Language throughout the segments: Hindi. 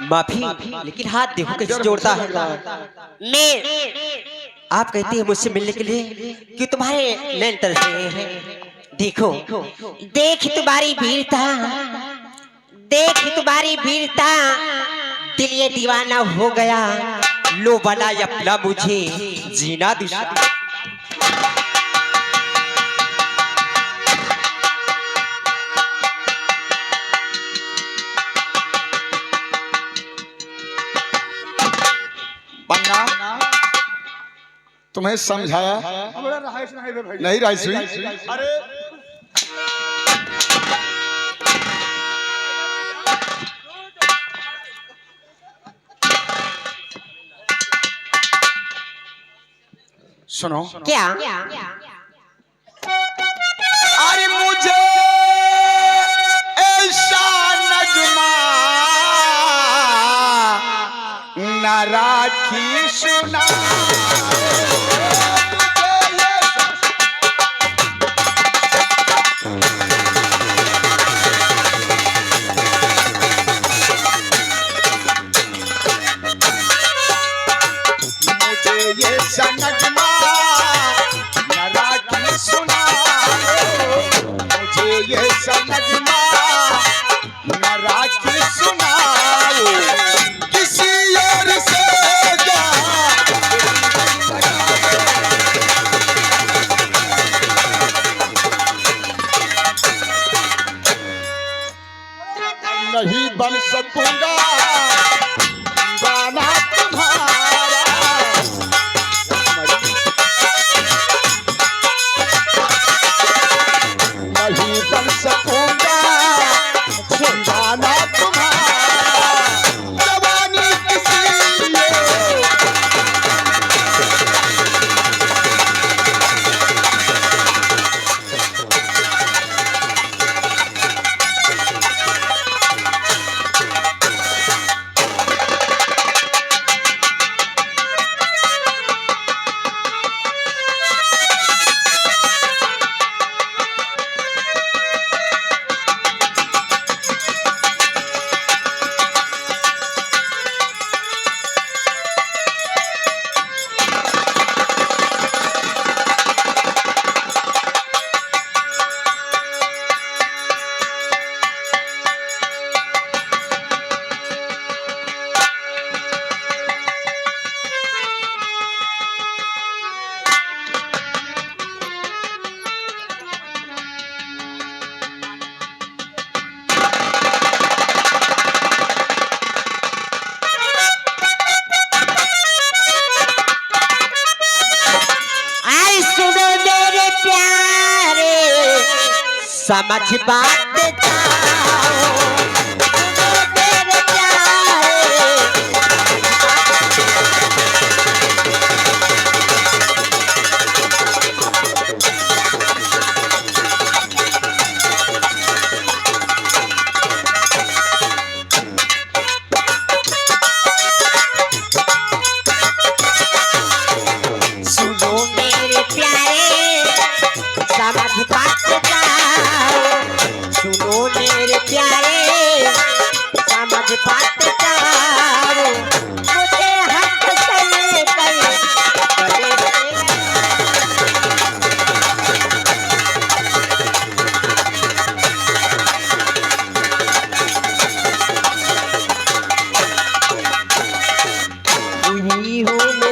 माफी, लेकिन हाथ देखो कैसे जोड़ता है। मैं आप कहती है मुझसे मिलने के लिए कि तुम्हारे नैन तरस रहे हैं। देखो देख तुम्हारी वीरता, देख तुम्हारी वीरता, दिल ये दीवाना हो गया, लो बना अपना मुझे जीना दुश्मन। तुम्हें समझाया नहीं राइस हुई। अरे सुनो क्या? अरे मुझे ऐसा नगमा न राखी सुना, ये सनगमा न राखी सुना, मुझे ये सनगमा न राखी सुनाओ, किसी और से जा नहीं बन सकूंगा दीवाना तुम्हारा, नहीं बन सकूंगा दीवाना तुम्हारा, जवानी किसी समझ बात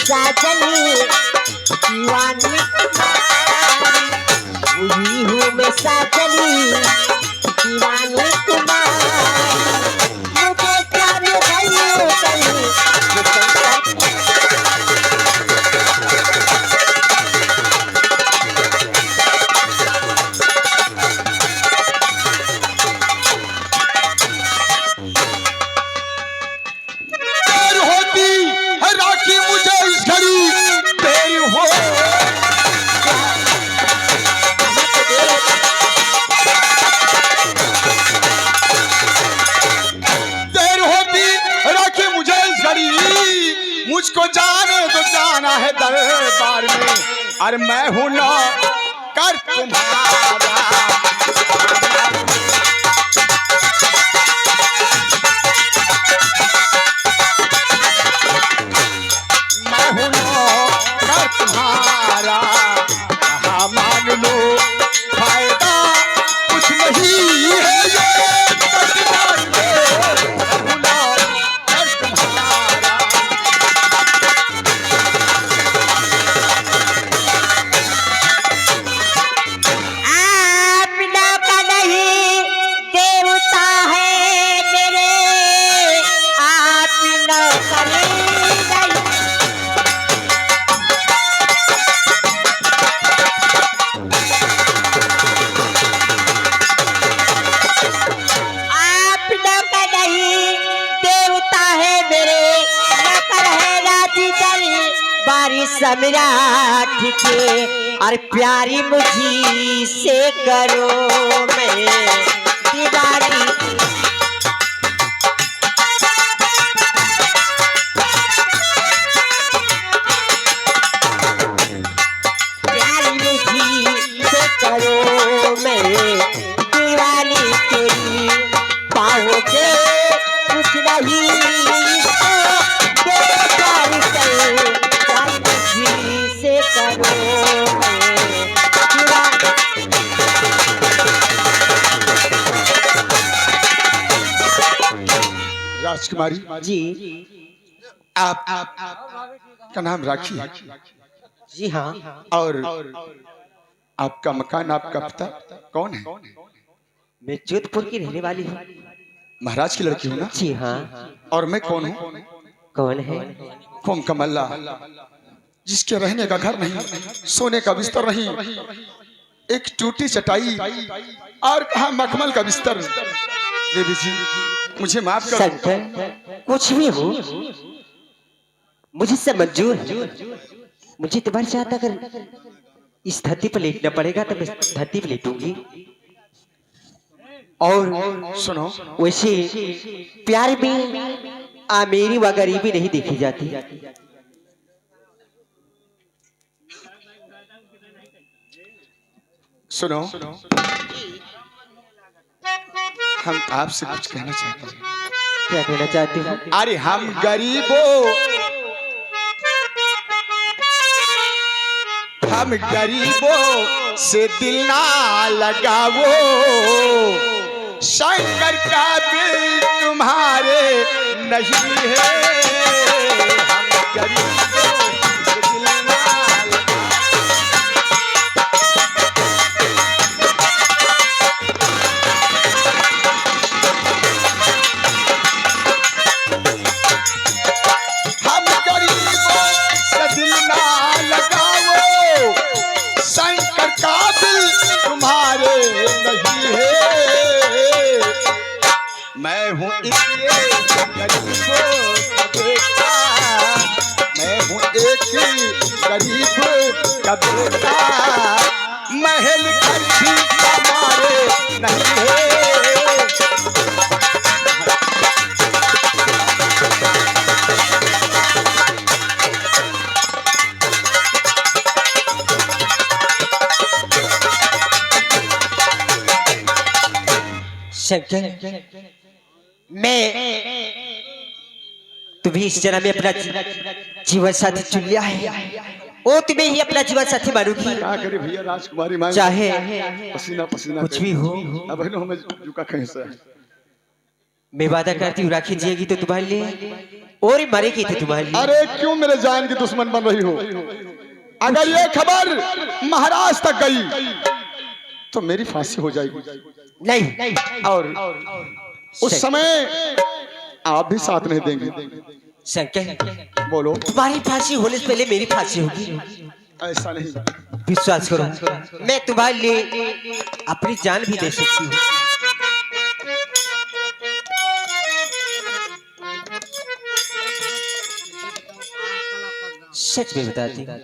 साजनी दीवानी हुई हूँ मैं साजनी दीवानी तुम्हारी, मुझे प्यार मुझको जाने तो जाना है दरबार में, अरे मैं हूं ना कर तुम्हारा। बारी सम्राट के और प्यारी मुझी से करो मैं दीवानी। प्यारी मुझी से करो मैं दीवानी तेरी पाओ के कुछ नहीं से करो राजकुमारी जी। आप का नाम राखी है? जी हाँ। और आपका मकान, आपका पता कौन है? मैं जोधपुर की रहने वाली हूँ। महाराज की लड़की हूँ ना? जी हाँ। और मैं कौन हूँ? कौन है? हुम कमल्ला, जिसके रहने का घर नहीं, सोने का बिस्तर नहीं, एक टूटी चटाई और कहा मखमल का बिस्तर। देवी जी मुझे माफ कर। शंकर कुछ भी हो मुझे सब मंजूर है। मुझे तुम्हारे साथ अगर इस धरती पर लेटना पड़ेगा तो मैं धरती पर लेटूंगी। और सुनो, वैसे प्यार में अमीरी व गरीबी नहीं देखी जाती। सुनो, हम आपसे कुछ कहना चाहते हैं। क्या कहना चाहते हो? अरे हम गरीबों, हम गरीबों से दिल ना लगावो, शंकर का दिल तुम्हारे नहीं है। हम गरीबों से दिल ना लगाओ, शंकर का दिल तुम्हारे नहीं है। मैं हूँ इसलिए गरीबों का बेटा, मैं हूँ एक गरीब का बेटा, महल घर भी हमारे नहीं है। शंकर मैं तुम्हें इस जन्म में अपना जीवन साथी चुन लिया है। वो तुम्हें ही अपना जीवन साथी मानूंगी। क्या करे भैया, राजकुमारी मांगे चाहे पसीना पसीना कुछ भी हो। अब हमें झुका कैसा है। मैं वादा करती हूँ राखी जिएगी तो तुम्हारे लिए और ही मरेगी तो तुम्हारे लिए। अरे क्यों मेरे जान की दुश्मन बन रही हो? अगर ये खबर महाराज तक गई तो मेरी फांसी हो जाएगी। नहीं, और उस समय आप भी साथ नहीं देंगे। शंकर बोलो। तुम्हारी फांसी होने से पहले मेरी फांसी होगी। ऐसा नहीं, विश्वास करो, मैं तुम्हारे लिए अपनी जान भी दे सकती हूँ। सच में बताती हूँ।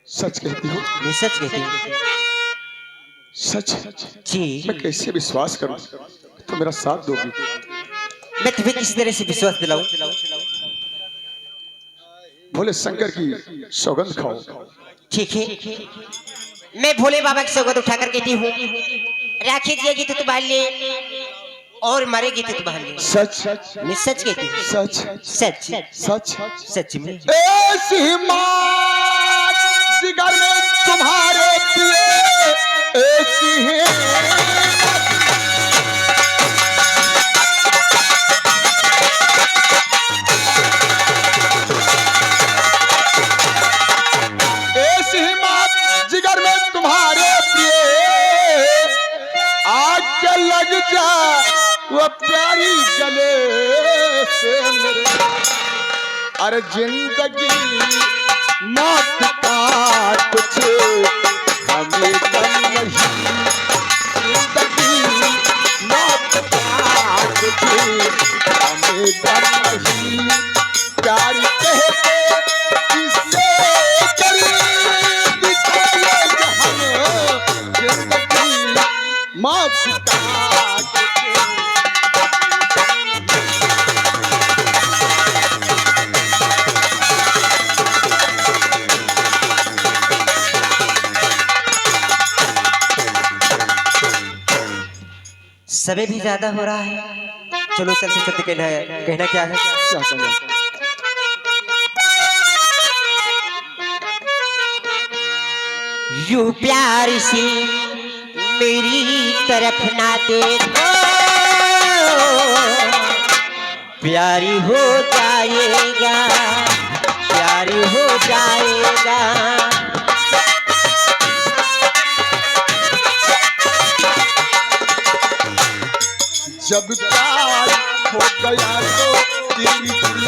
सच कहती हो? मैं सच कहती हूँ। सच जी। मैं कैसे विश्वास करूं? तो मेरा साथ दोगी? मैं तुम्हें किस तरह से विश्वास दिलाऊं? भोले शंकर की सौगंध खाओ। ठीक है, मैं भोले बाबा की सौगंध उठा कर कहती हूँ राखी जिएगी तो तुम्हारे लिए और मरेगी तो तुम्हारे लिए। सच? मैं सच कहती हूँ। सच सच सच सच में। ऐसी हिम्मत जिगर में तुम्हारे पिए ऐसी है। ऐसी हिम्मत जिगर में तुम्हारे पिए आग के लग जा वो प्यारी गले से मेरे। अरे जिंदगी मौत का कुछ हमें गम नहीं, जिंदगी मौत का कुछ हमें गम नहीं। प्यार कहते किससे समय भी ज्यादा हो रहा है, चलो चलते चलते कहना क्या है। क्या कहना? यू प्यार से मेरी तरफ ना देखो, प्यारी हो जाएगा, प्यारी हो जाएगा। जब प्यार हो गया तो तेरी दिल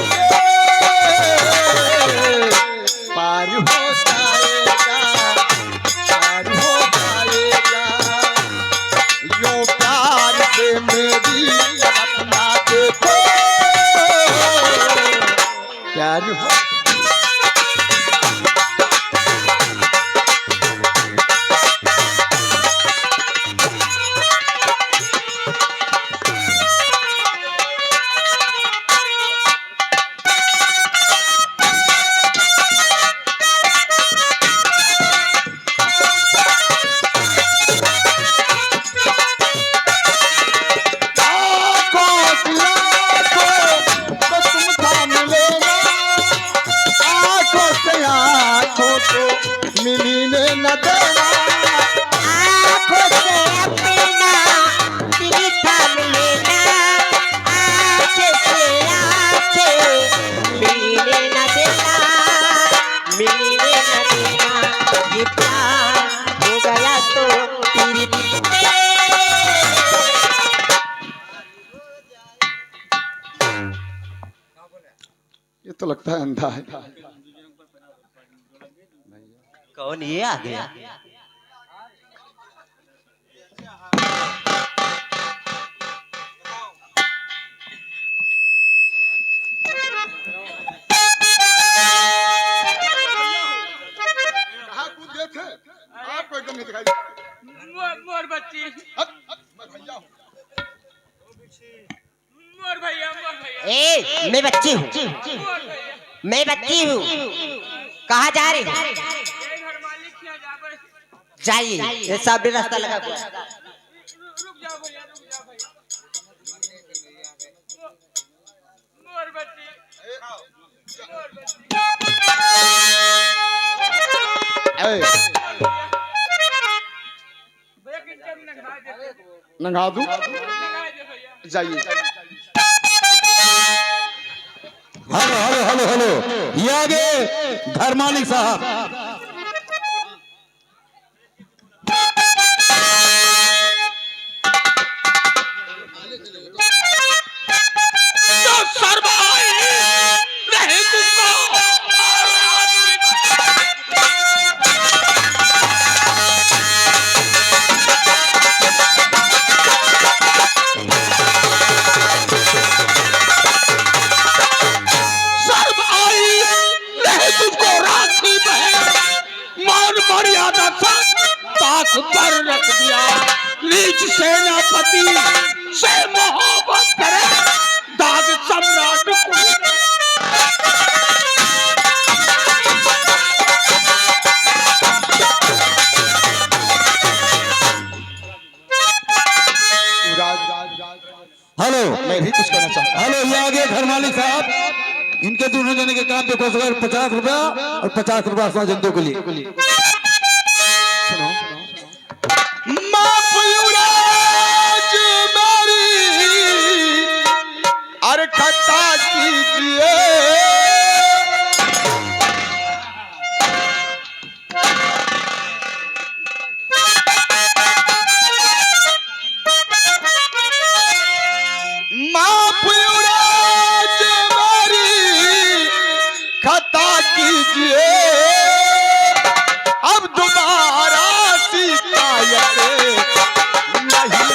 पार हो जाएगा, पार हो जाएगा। यो प्यार से मेरी अपना देखो, प्यार हो। मिलने न देना, आँखों से अपना दिल थाम लेना, आँखें से आँखें मिलने न देना, मिलने न देना। ये प्यार हो गया तो तेरी दिल ये तो लगता है अंधा है। कौन ये आ गया? आपको एकदम नहीं दिखाई। मोर बच्ची, मोर भैया, मैं बच्ची हूँ, मोर भैया। मैं बच्ची हूँ। कहाँ जा रही हो? ये घर मालिक क्या जावे? जाइए, ये सामने रास्ता लगा हुआ है। रुक जाओ भैया, रुक जाओ भैया। मोर बच्ची, मोर बच्ची। भैया किनके में नखा दे, नंगा दूं? नखा दे भैया। जाइए। हेलो हेलो हेलो हेलो, ये आगे घर मालिक साहब। ताक पर रख दिया, नीच सेनापति से मोहब्बत करे दाग सम्राट को। हेलो, मैं भी कुछ कहना चाहता हूँ। हेलो, ये आगे घर मालिक साहब, इनके दोनों जने के काम पे 50 रुपया और 50 रुपया जनता के लिए। माफ युवराज मेरी अरे खता कीजिए, माफ युवराज मेरी खता कीजिए, अब दोबारा शिकायत नहीं।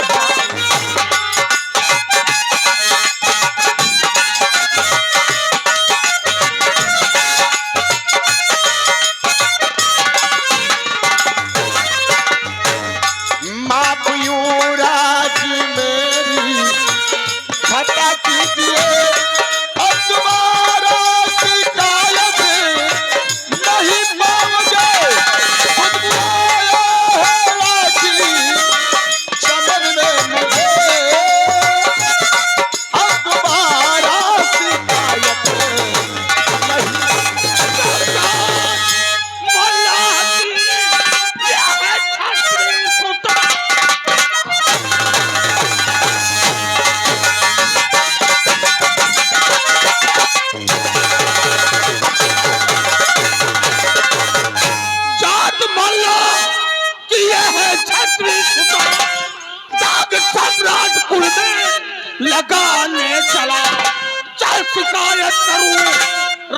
शिकायत करूं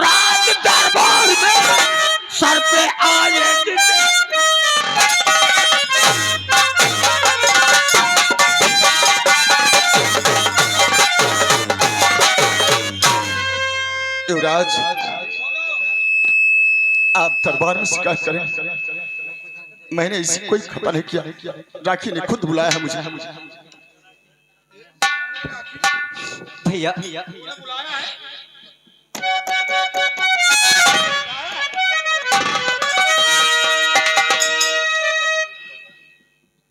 राज दरबार में सर पे आए युवराज, आप दरबार में शिकायत करें, मैंने इसे कोई खपा नहीं किया, राखी ने खुद बुलाया है मुझे। भैया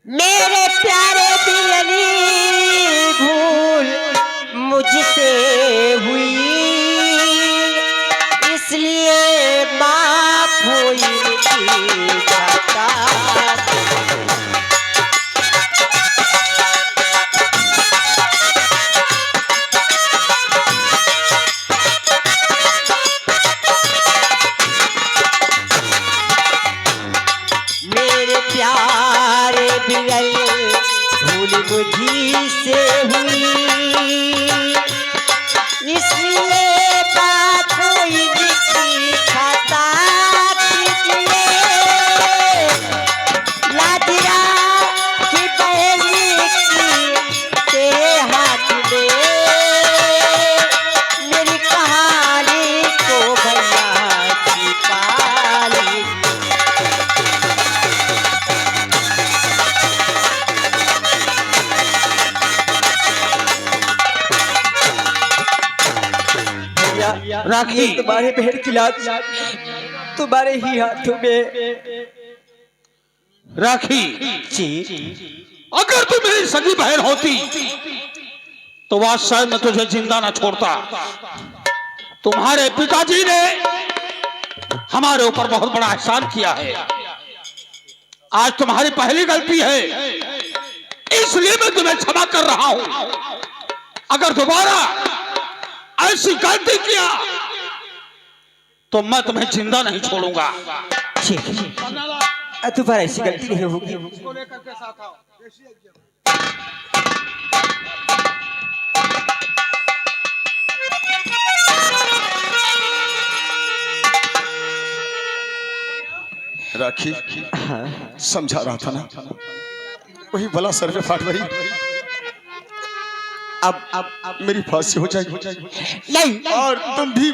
मेरे प्यारे दियली भूल मुझसे हुई, इसलिए माफ हुई की जाता। मेरे प्यारे बिरल भूल मुझी से हुई, इसलिए बात हुई की खाता कीजिए। लाजिया की बहनी की तेरे हाथ में, मेरी कहानी को भैया छिपा ली। राखी तुम्हारे बहन की लाज तुम्हारे ही हाथों में। राखी जी अगर तू मेरी सगी बहन होती तो वह शायद मैं तुझे जिंदा ना छोड़ता। तुम्हारे पिताजी ने हमारे ऊपर बहुत बड़ा एहसान किया है, आज तुम्हारी पहली गलती है, इसलिए मैं तुम्हें क्षमा कर रहा हूं। अगर दोबारा ऐसी गलती किया तो मैं तुम्हें जिंदा नहीं छोड़ूंगा। ठीक है, दोबारा ऐसी गलती नहीं होगी। राखी समझा रहा था ना, वही बला सर पे फाट वही। अब मेरी फांसी हो जाएगी नहीं और तुम भी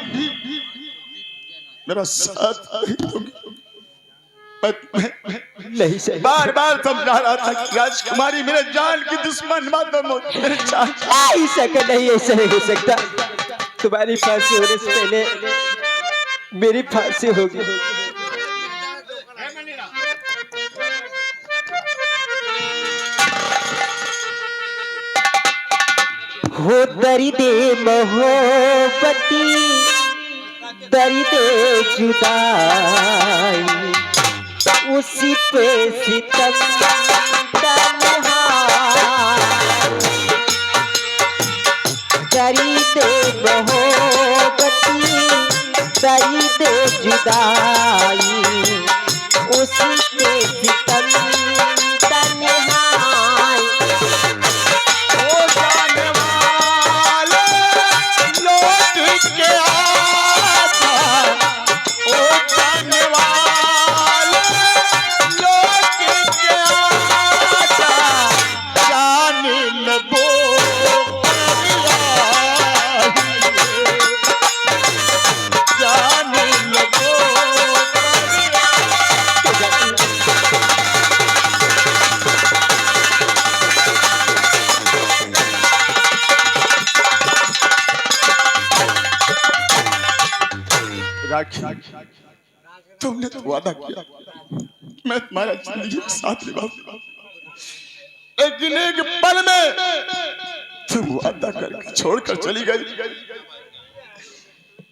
मेरा साथ नहीं दोगे। नहीं सही। बार बार समझा रहा था कि राजकुमारी मेरे जान की दुश्मन मत बनो, मेरे जान नहीं सका, नहीं ऐसा नहीं हो सकता। तुम्हारी फांसी होने से पहले मेरी फांसी होगी। हो दर्दे मोहब्बती दर्दे जुदाई, उसी पे सितम दर्दे मोहब्बती दर्दे जुदाई, उसी पे सितम तुमने तो वादा किया मैं तुम्हारा जिंदगी के साथ निभाऊंगा, लेकिन एक पल में तुम वादा करके छोड़कर चली गई।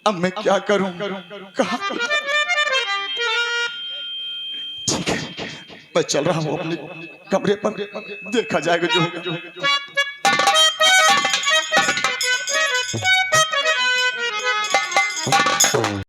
अब मैं क्या करूं, कहां करूं? ठीक है, मैं चल रहा हूं अपने कमरे पर, देखा जाएगा जो होगा।